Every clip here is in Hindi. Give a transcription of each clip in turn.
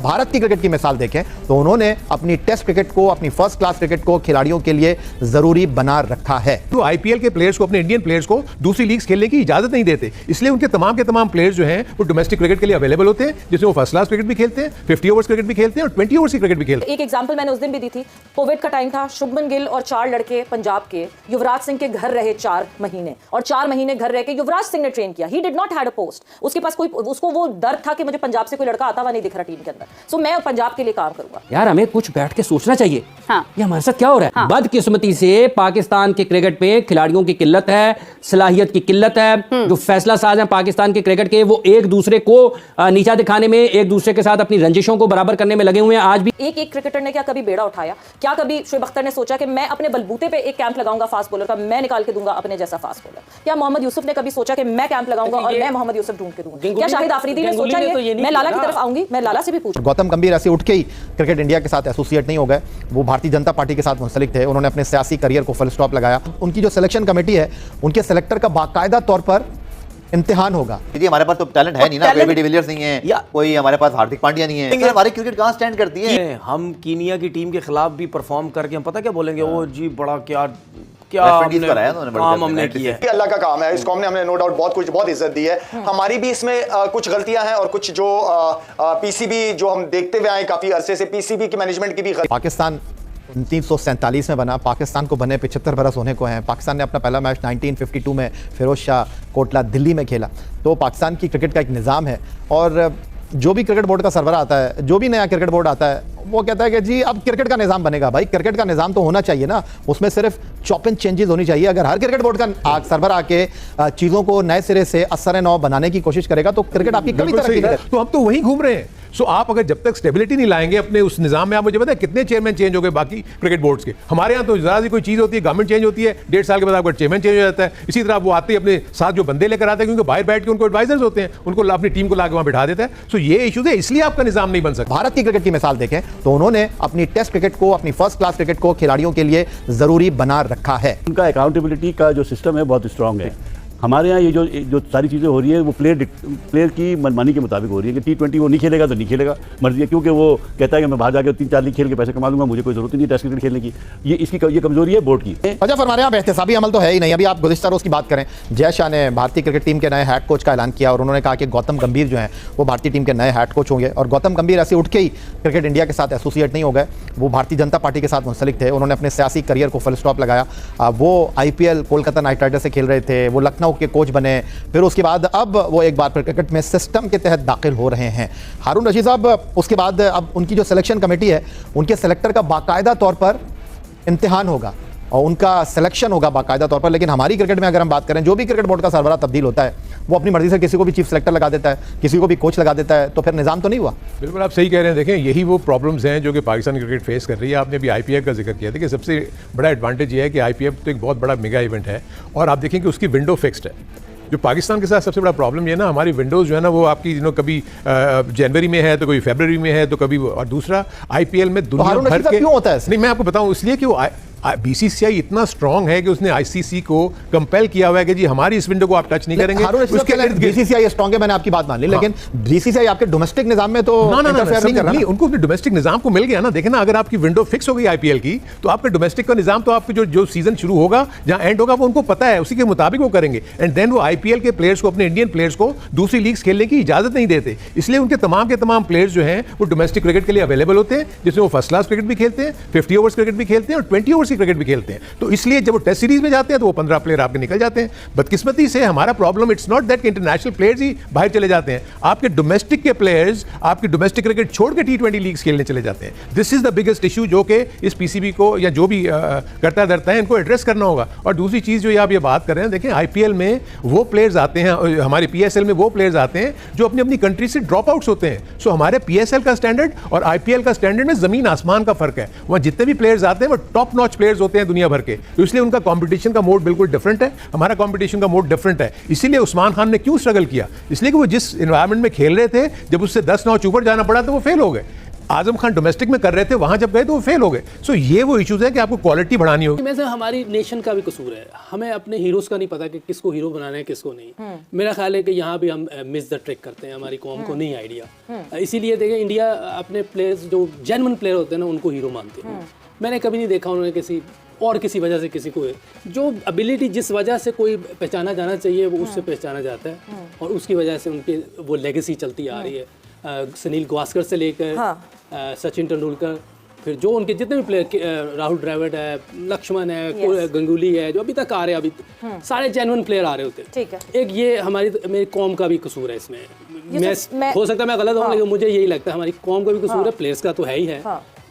भारत की क्रिकेट की मिसाल देखें तो उन्होंने अपनी टेस्ट क्रिकेट को, अपनी फर्स्ट क्लास क्रिकेट को खिलाड़ियों के लिए जरूरी बना रखा है। तो आईपीएल के प्लेयर्स को, अपने इंडियन प्लेयर्स को दूसरी लीग्स खेलने की इजाजत नहीं देते, इसलिए उनके तमाम के तमाम प्लेयर्स जो हैं वो डोमेस्टिक क्रिकेट के लिए अवेलेबल होते हैं, जिसमें वो फर्स्ट क्लास क्रिकेट भी खेलते हैं, 50 ओवर्स क्रिकेट भी खेलते हैं और 20 ओवर्स की क्रिकेट भी खेलते हैं। एक एग्जांपल मैंने उस दिन भी दी थी, कोविड का टाइम था, शुभमन गिल और 4 लड़के पंजाब के युवराज सिंह के घर रहे 4 महीने, और 4 महीने घर रह के युवराज सिंह ने ट्रेन किया। He did not had a post, उसके पास कोई, उसको वो डर था कि मुझे पंजाब से कोई लड़का आता हुआ नहीं दिख रहा टीम के अंदर, सो मैं पंजाब के लिए काम करूंगा। यार हमें कुछ बैठ के सोचना चाहिए। हाँ। ये हमारे साथ क्या हो रहा है? हाँ। बदकिस्मती से पाकिस्तान के क्रिकेट पे खिलाड़ियों की किल्लत है, सलाहियत की किल्लत है। जो फैसला साज हैं पाकिस्तान के क्रिकेट के, वो एक दूसरे को नीचा दिखाने में, एक दूसरे के साथ अपनी रंजिशों को बराबर करने में लगे हुए हैं आज भी। एक क्रिकेटर ने क्या कभी बेड़ा उठाया? क्या कभी शोएब अख्तर ने सोचा कि मैं अपने बलबूते पे एक कैंप लगाऊंगा फास्ट बॉलर का, मैं निकाल के दूंगा अपने जैसा फास्ट बॉलर? क्या मोहम्मद यूसुफ ने कभी सोचा कि मैं कैंप लगाऊंगा और मैं मोहम्मद यूसुफ ढूंढ के दूंगा? क्या शाहिद आफरीदी ने सोचा ये? मैं लाला की तरफ आऊंगी, मैं लाला से भी पूछूं। गौतम गंभीर ऐसे उठ के ही क्रिकेट इंडिया के साथ एसोसिएट नहीं हो गए, वो भारतीय जनता पार्टी के साथ मुंसलिक थे, उन्होंने अपने सियासी करियर को फुल स्टॉप लगाया। उनकी जो सिलेक्शन कमेटी है, उनके सेलेक्टर का बाकायदा तौर पर इम्तिहान होगा। हमारे पास तो टैलेंट है नहीं ना, एबी डिविलियर्स नहीं है या कोई, हमारे पास हार्दिक पांड्या नहीं है, हमारी क्रिकेट कहां स्टैंड करती है? हम कीनिया की टीम के खिलाफ भी परफॉर्म करके हम पता क्या बोलेंगे, ओ जी बड़ा क्या काम हमने किया है। अल्लाह का काम है, इस कौम ने हमें नो डाउट बहुत इज्जत दी है। हमारी भी इसमें कुछ गलतियां हैं और कुछ जो पीसीबी जो हम देखते हुए आए काफी अरसे से, पीसीबी की मैनेजमेंट की भी। पाकिस्तान 1947 में बना, पाकिस्तान को बने 75 बरस होने को हैं। पाकिस्तान ने अपना पहला मैच 1952 में फिरोज शाह कोटला दिल्ली में खेला। तो पाकिस्तान की क्रिकेट का एक निज़ाम है, और जो भी क्रिकेट बोर्ड का सरबराह आता है, जो भी नया क्रिकेट बोर्ड आता है, वो कहता है कि जी अब क्रिकेट का निज़ाम बनेगा। भाई क्रिकेट का निज़ाम तो होना चाहिए ना, उसमें सिर्फ चॉप एंड चेंजेस होनी चाहिए। अगर हर क्रिकेट बोर्ड का सरबराह आके चीज़ों को नए सिरे से असर नौ बनाने की कोशिश करेगा तो क्रिकेट आपकी कभी तरक्की नहीं करेगी। तो हम तो वहीं घूम रहे हैं। सो आप अगर जब तक स्टेबिलिटी नहीं लाएंगे अपने उस निज़ाम में, आप मुझे बताएं कितने चेयरमैन चेंज हो गए बाकी क्रिकेट बोर्ड्स के? हमारे यहाँ तो ज़रा सी कोई चीज़ होती है, गवर्नमेंट चेंज होती है, 1.5 साल के बाद आपका चेयरमैन चेंज हो जाता है। इसी तरह वो आते ही अपने साथ जो बंदे लेकर आते हैं, क्योंकि बाहर बैठ के उनको एडवाइजर्स होते हैं, उनको अपनी टीम को लाके वहाँ बिठा देता है। सो ये इशूज़ है, इसलिए आपका निज़ाम नहीं बन सकता। भारत की क्रिकेट की मिसाल देखें तो उन्होंने अपनी टेस्ट क्रिकेट को, अपनी फर्स्ट क्लास क्रिकेट को खिलाड़ियों के लिए जरूरी बना रखा है। उनका अकाउंटेबिलिटी का जो सिस्टम है बहुत स्ट्रांग है। हमारे यहाँ ये जो सारी चीज़ें हो रही है वो प्लेयर की मनमानी के मुताबिक हो रही है कि T20 वो नहीं खेलेगा तो नहीं खेलेगा, मर्जी है, क्योंकि वो कहता है कि मैं बाहर जाकर 3-4 लीग खेल के पैसे कमा लूंगा, मुझे कोई जरूरत नहीं टेस्ट क्रिकेट खेलने की। ये कमजोरी है बोर्ड की। अच्छा फरमा रहे हैं आप, एहतसाबी अमल तो है ही नहीं। अभी आप गुज़िश्ता रोज़ की बात करें, जय शाह ने भारतीय क्रिकेट टीम के नए हेड कोच का ऐलान किया और उन्होंने कहा कि गौतम गंभीर जो हैं वो भारतीय टीम के नए हेड कोच होंगे। और गौतम गंभीर ऐसे उठ के ही क्रिकेट इंडिया के साथ एसोसिएट नहीं हो गए, वो भारतीय जनता पार्टी के साथ मुंसलिक थे, उन्होंने अपने सियासी करियर को फुल स्टॉप लगाया। वो IPL कोलकाता नाइट राइडर्स से खेल रहे थे, वो लखनऊ के कोच बने, फिर उसके बाद अब वो एक बार फिर क्रिकेट में सिस्टम के तहत दाखिल हो रहे हैं। हारून रशीद साहब, उसके बाद अब उनकी जो सिलेक्शन कमेटी है, उनके सेलेक्टर का बाकायदा तौर पर इम्तिहान होगा और उनका सिलेक्शन होगा बाकायदा तौर पर। लेकिन हमारी क्रिकेट में अगर हम बात करें, जो भी क्रिकेट बोर्ड का सरबराह तब्दील होता है वो अपनी मर्जी से किसी को भी चीफ सेलेक्टर लगा देता है, किसी को भी कोच लगा देता है, तो फिर निज़ाम तो नहीं हुआ। बिल्कुल आप सही कह रहे हैं। देखें यही वो प्रॉब्लम्स हैं जो कि पाकिस्तान क्रिकेट फेस कर रही है। आपने अभी IPL का जिक्र किया था कि सबसे बड़ा एडवांटेज ये है कि IPL तो एक बहुत बड़ा मेगा इवेंट है और आप देखें कि उसकी विंडो फिक्स्ड है। जो पाकिस्तान के साथ सबसे बड़ा प्रॉब्लम ये ना, हमारी विंडोज़ जो है ना वो आपकी कभी जनवरी में है तो कभी फरवरी में है तो कभी, और दूसरा IPL में दुनिया भर के क्यों होता है? नहीं मैं आपको बताऊं, इसलिए कि वो BCCI इतना स्ट्रांग है कि उसने ICC को कंपेल किया हुआ है कि जी हमारी इस विंडो को आप टच नहीं करेंगे। BCCI स्ट्रांग है, मैंने आपकी बात मान ली, लेकिन BCCI आपके डोमेस्टिक निजाम में तो इंटरफेयर नहीं कर रहा। उनको अपने डोमेस्टिक निजाम को मिल गया ना। देखें ना, अगर आपकी विंडो फिक्स हो गई IPL की तो आपके डोमेस्टिक का निजाम तो आपके जो सीजन शुरू होगा, जहां एंड होगा, वो उनको पता है, उसी के मुताबिक वो करेंगे। एंड देन वो IPL के प्लेयर्स को, अपने इंडियन प्लेयर्स को दूसरी लीग्स खेलने की इजाजत नहीं देते, इसलिए उनके तमाम के तमाम प्लेयर्स जो हैं वो डोमेस्टिक क्रिकेट के लिए अवेलेबल होते हैं, जिसमें वो फर्स्ट क्लास क्रिकेट भी खेलते हैं, 50 ओवर्स क्रिकेट भी खेलते हैं और 20 ओवर्स की क्रिकेट भी खेलते हैं। तो इसलिए जब वो टेस्ट सीरीज में जाते हैं तो वो 15 प्लेयर आपके निकल जाते हैं। बदकिस्मती से हमारा प्रॉब्लम इट्स नॉट दैट कि इंटरनेशनल प्लेयर्स ही बाहर चले जाते हैं, आपके डोमेस्टिक के प्लेयर्स आपकी डोमेस्टिक क्रिकेट छोड़ के T20 लीग्स खेलने चले जाते हैं। This is the biggest issue जो कि इस PCB को या जो भी करता धरता है इनको एड्रेस करना होगा। और दूसरी चीज़ जो आप ये बात कर रहे हैं, देखें IPL में वो प्लेयर्स आते हैं, हमारे PSL में वो प्लेयर्स आते हैं जो अपनी अपनी कंट्री से ड्रॉप आउट्स होते हैं। सो हमारे PSL का स्टैंडर्ड और IPL का स्टैंडर्ड में ज़मीन आसमान का फर्क है। वहाँ जितने भी प्लेयर्स आते हैं वो टॉप नॉच प्लेयर्स होते हैं दुनिया भर के, तो इसलिए उनका कंपटीशन का मोड बिल्कुल डिफरेंट है, हमारा कंपटीशन का मोड डिफरेंट है। इसीलिए उस्मान खान ने क्यों स्ट्रगल किया? इसलिए कि वो जिस एनवायरनमेंट में खेल रहे थे, जब उससे 10 नॉच ऊपर जाना पड़ा तो वो फेल हो गए। आजम खान डोमेस्टिक में कर रहे थे, वहां जब गए तो वो फेल हो गए। सो ये वो इश्यूज है कि आपको क्वालिटी बढ़ानी होगी। में से हमारी नेशन का भी कसूर है, हमें अपने हीरोज का नहीं पता कि किसको हीरो बनाना है किसको नहीं। मेरा ख्याल है कि यहाँ भी हम मिस द ट्रिक करते हैं, हमारी कौम को नहीं आइडिया। इसीलिए देखें इंडिया अपने प्लेयर्स जो जेन्युइन प्लेयर होते हैं ना उनको हीरो मानते हैं। मैंने कभी नहीं देखा उन्होंने किसी वजह से किसी को, जो एबिलिटी जिस वजह से कोई पहचाना जाना चाहिए वो उससे पहचाना जाता है और उसकी वजह से उनकी वो लेगेसी चलती आ रही है। सुनील गावस्कर से लेकर सचिन तेंदुलकर, फिर जो उनके जितने भी प्लेयर, राहुल द्रविड़ है, लक्ष्मण है, गंगुली है, जो अभी तक आ रहे हैं, अभी सारे जेन्युइन प्लेयर आ रहे होते हैं। ठीक है। एक ये मेरी कौम का भी कसूर है इसमें। मैं हो सकता है मैं गलत हूँ, लेकिन मुझे यही लगता है हमारी कौम का भी कसूर है, प्लेयर्स का तो है ही है,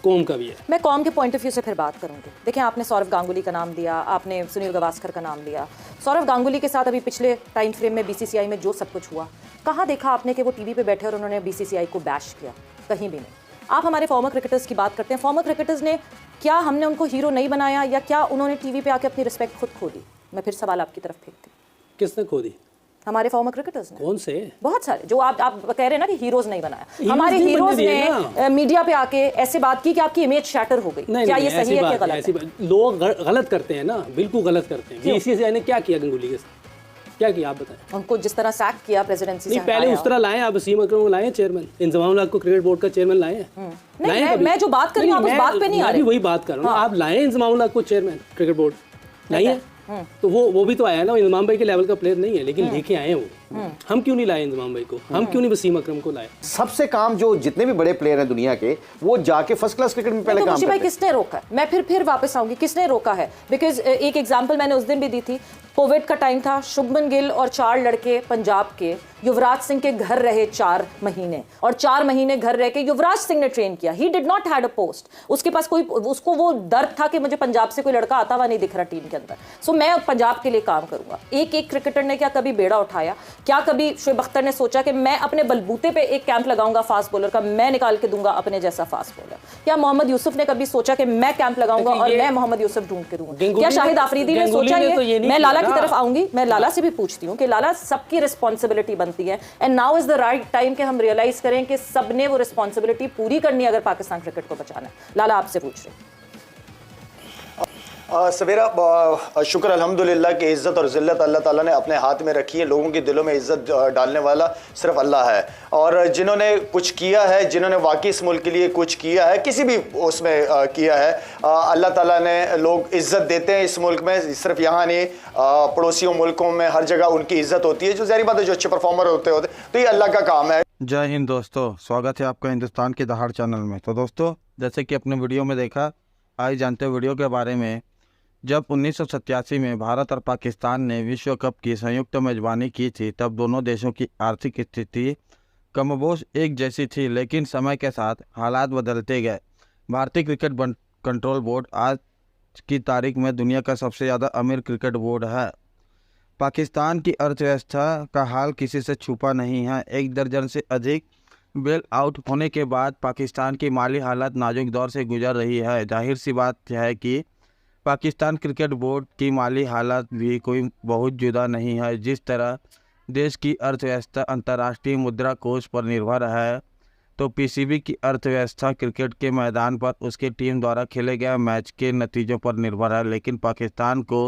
कौम का भी है। मैं कौम के पॉइंट ऑफ व्यू से फिर बात करूंगी। देखिए, आपने सौरव गांगुली का नाम दिया, आपने सुनील गावस्कर का नाम लिया। सौरव गांगुली के साथ अभी पिछले टाइम फ्रेम में बीसीसीआई में जो सब कुछ हुआ, कहाँ देखा आपने कि वो टीवी पे बैठे और उन्होंने बीसीसीआई को बैश किया? कहीं भी नहीं। आप हमारे फॉर्मर क्रिकेटर्स की बात करते हैं, फॉर्मर क्रिकेटर्स ने क्या, हमने उनको हीरो नहीं बनाया या क्या उन्होंने टीवी पे आके अपनी रिस्पेक्ट खुद खो दी? मैं फिर सवाल आपकी तरफ फेंकती हूँ। किसने खो दी? हमारे फॉर्मर क्रिकेटर्स ने। कौन से? बहुत सारे, जो आप कह रहे हैं ना कि हीरोज नहीं बनाया। हमारे हीरोज ने मीडिया पे आके ऐसे बात की कि आपकी इमेज शैटर हो गई। क्या ये सही है कि गलत है? लोग गलत करते हैं ना, बिल्कुल गलत करते हैं। बीसीसीआई ने क्या किया गंगुली के साथ? क्या किया आप बताएं? उनको जिस तरह सैक किया प्रेसिडेंसी से, पहले उस तरह लाए आप वसीम अकरम को लाए चेयरमैन, इंजमाम को क्रिकेट बोर्ड का चेयरमैन लाए। मैं जो बात कर रही हूं आप उस बात पे नहीं आ रहे। वही बात कर रहा हूं, आप लाए इंजमाम को चेयरमैन क्रिकेट बोर्ड, लाइए। तो वो भी तो आया ना, इंजमाम भाई के लेवल का प्लेयर नहीं है, लेकिन लेके आए हैं वो। हम क्यों नहीं लाए इंजमाम भाई को? हम क्यों नहीं वसीम अकरम को लाए? सबसे काम जो जितने भी बड़े प्लेयर हैं दुनिया के, वो जाके फर्स्ट क्लास क्रिकेट में पहले काम करते हैं। किसने रोका है? मैं फिर वापस आऊंगी, किसने रोका है? बिकॉज एक एग्जांपल मैंने उस दिन भी दी थी, कोविड का टाइम था, शुभमन गिल और 4 लड़के पंजाब के युवराज सिंह के घर रहे 4 महीने, और 4 महीने घर रह के युवराज सिंह ने ट्रेन किया। He did not had a post, उसके पास कोई, उसको वो दर्द था कि मुझे पंजाब से कोई लड़का आता हुआ नहीं दिख रहा टीम के अंदर, सो मैं पंजाब के लिए काम करूंगा। एक क्रिकेटर ने क्या कभी बेड़ा उठाया? क्या कभी शोएब अख्तर ने सोचा कि मैं अपने बलबूते पे एक कैंप लगाऊंगा फास्ट बॉलर का, मैं निकाल के दूंगा अपने जैसा फास्ट बॉलर? क्या मोहम्मद यूसुफ ने कभी सोचा कि मैं कैंप लगाऊंगा और मैं मोहम्मद यूसुफ ढूंढ के दूंगा? क्या शाहिद आफरीदी ने सोचा ये? मैं लाला की तरफ आऊंगी, मैं लाला से भी पूछती हूँ कि लाला, सबकी रिस्पॉन्सिबिलिटी बनती है, and now is the right time कि हम रियलाइज करें कि सबने वो रिस्पॉन्सिबिलिटी पूरी करनी है अगर पाकिस्तान क्रिकेट को बचाना है। लाला आपसे पूछ रहे हैं। सवेरा, शुक्र अल्हम्दुलिल्लाह कि इज़्ज़त और ज़िल्लत अल्लाह ताला ने अपने हाथ में रखी है। लोगों के दिलों में इज़्ज़त डालने वाला सिर्फ अल्लाह है, और जिन्होंने कुछ किया है, जिन्होंने वाकई इस मुल्क के लिए कुछ किया है, किसी भी उसमें किया है, अल्लाह ताला ने, लोग इज़्ज़त देते हैं इस मुल्क में। सिर्फ यहाँ नहीं, पड़ोसियों मुल्कों में हर जगह उनकी इज़्ज़त होती है, जो ज़ाहिर बात है जो अच्छे परफॉर्मर होते तो ये अल्लाह का काम है। जय हिंद दोस्तों, स्वागत है आपका हिंदुस्तान की दहाड़ चैनल में। तो दोस्तों, जैसे कि अपने वीडियो में देखा, आइए जानते हैं वीडियो के बारे में। जब 1987 में भारत और पाकिस्तान ने विश्व कप की संयुक्त मेजबानी की थी, तब दोनों देशों की आर्थिक स्थिति कमोबेश एक जैसी थी, लेकिन समय के साथ हालात बदलते गए। भारतीय क्रिकेट कंट्रोल बोर्ड आज की तारीख में दुनिया का सबसे ज़्यादा अमीर क्रिकेट बोर्ड है। पाकिस्तान की अर्थव्यवस्था का हाल किसी से छुपा नहीं है। 1 दर्जन से अधिक बेल आउट होने के बाद पाकिस्तान की माली हालत नाजुक दौर से गुजर रही है। जाहिर सी बात है कि पाकिस्तान क्रिकेट बोर्ड की माली हालत भी कोई बहुत जुदा नहीं है। जिस तरह देश की अर्थव्यवस्था अंतर्राष्ट्रीय मुद्रा कोष पर निर्भर है, तो पीसीबी की अर्थव्यवस्था क्रिकेट के मैदान पर उसकी टीम द्वारा खेले गए मैच के नतीजों पर निर्भर है। लेकिन पाकिस्तान को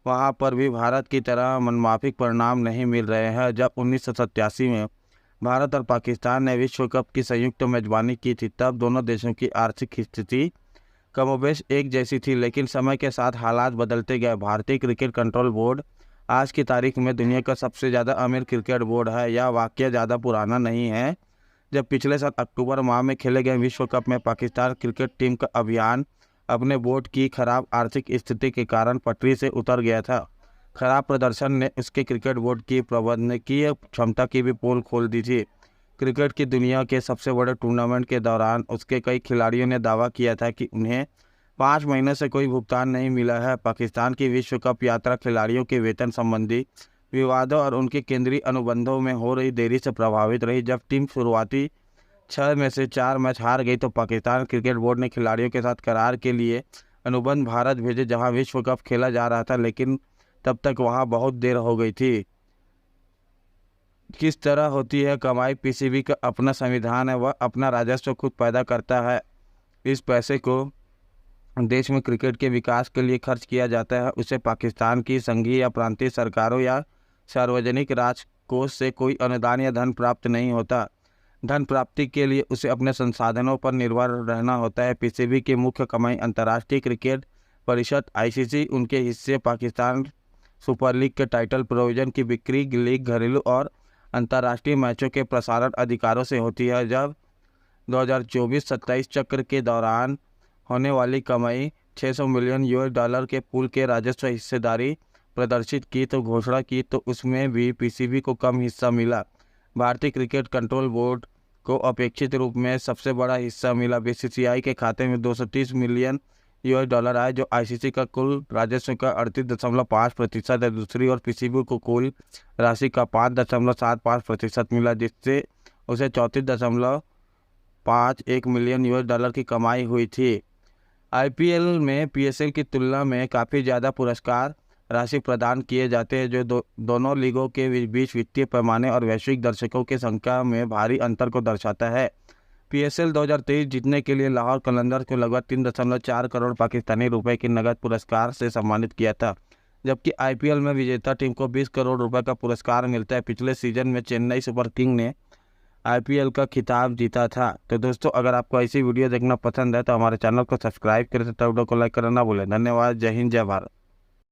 वहां पर भी भारत की तरह मनमाफिक परिणाम नहीं मिल रहे हैं। जब 1987 में भारत और पाकिस्तान ने विश्व कप की संयुक्त मेजबानी की थी, तब दोनों देशों की आर्थिक स्थिति कमोबेश एक जैसी थी, लेकिन समय के साथ हालात बदलते गए। भारतीय क्रिकेट कंट्रोल बोर्ड आज की तारीख में दुनिया का सबसे ज़्यादा अमीर क्रिकेट बोर्ड है। यह वाक़या ज़्यादा पुराना नहीं है, जब पिछले साल अक्टूबर माह में खेले गए विश्व कप में पाकिस्तान क्रिकेट टीम का अभियान अपने बोर्ड की खराब आर्थिक स्थिति के कारण पटरी से उतर गया था। खराब प्रदर्शन ने उसके क्रिकेट बोर्ड की प्रबंधकीय क्षमता की भी पोल खोल दी थी। क्रिकेट की दुनिया के सबसे बड़े टूर्नामेंट के दौरान उसके कई खिलाड़ियों ने दावा किया था कि उन्हें 5 महीने से कोई भुगतान नहीं मिला है। पाकिस्तान की विश्व कप यात्रा खिलाड़ियों के वेतन संबंधी विवादों और उनके केंद्रीय अनुबंधों में हो रही देरी से प्रभावित रही। जब टीम शुरुआती 6 में से 4 मैच हार गई, तो पाकिस्तान क्रिकेट बोर्ड ने खिलाड़ियों के साथ करार के लिए अनुबंध भारत भेजे, जहां विश्व कप खेला जा रहा था, लेकिन तब तक वहां बहुत देर हो गई थी। किस तरह होती है कमाई। पीसीबी का अपना संविधान है, वह अपना राजस्व खुद पैदा करता है। इस पैसे को देश में क्रिकेट के विकास के लिए खर्च किया जाता है। उसे पाकिस्तान की संघीय या प्रांतीय सरकारों या सार्वजनिक राजकोष से कोई अनुदान या धन प्राप्त नहीं होता। धन प्राप्ति के लिए उसे अपने संसाधनों पर निर्भर रहना होता है। पीसीबी की मुख्य कमाई अंतर्राष्ट्रीय क्रिकेट परिषद आईसीसी, उनके हिस्से पाकिस्तान सुपर लीग के टाइटल प्रोविजन की बिक्री, लीग, घरेलू और अंतर्राष्ट्रीय मैचों के प्रसारण अधिकारों से होती है। जब 2024-27 चक्र के दौरान होने वाली कमाई $600 मिलियन के पूल के राजस्व हिस्सेदारी प्रदर्शित की तो घोषणा की, तो उसमें भी पीसीबी को कम हिस्सा मिला। भारतीय क्रिकेट कंट्रोल बोर्ड को अपेक्षित रूप में सबसे बड़ा हिस्सा मिला। बीसीसीआई के खाते में $230 मिलियन आए, जो आईसीसी का कुल राजस्व का 38.5% है। दूसरी ओर पीसीबी को कुल राशि का 5.75% मिला, जिससे उसे $34.51 मिलियन की कमाई हुई थी। आईपीएल में पीएसएल की तुलना में काफ़ी ज़्यादा पुरस्कार राशि प्रदान किए जाते हैं, जो दोनों लीगों के बीच वित्तीय पैमाने और वैश्विक दर्शकों की संख्या में भारी अंतर को दर्शाता है। पीएसएल 2023 जीतने के लिए लाहौर कलंदर्स को लगभग 3.4 करोड़ पाकिस्तानी रुपए के नगद पुरस्कार से सम्मानित किया था, जबकि आईपीएल में विजेता टीम को 20 करोड़ रुपए का पुरस्कार मिलता है। पिछले सीजन में चेन्नई सुपर किंग ने आईपीएल का खिताब जीता था। तो दोस्तों, अगर आपको ऐसी वीडियो देखना पसंद है तो हमारे चैनल को सब्सक्राइब करें, वीडियो को लाइक करना ना भूलें। धन्यवाद। जय हिंद, जय भारत।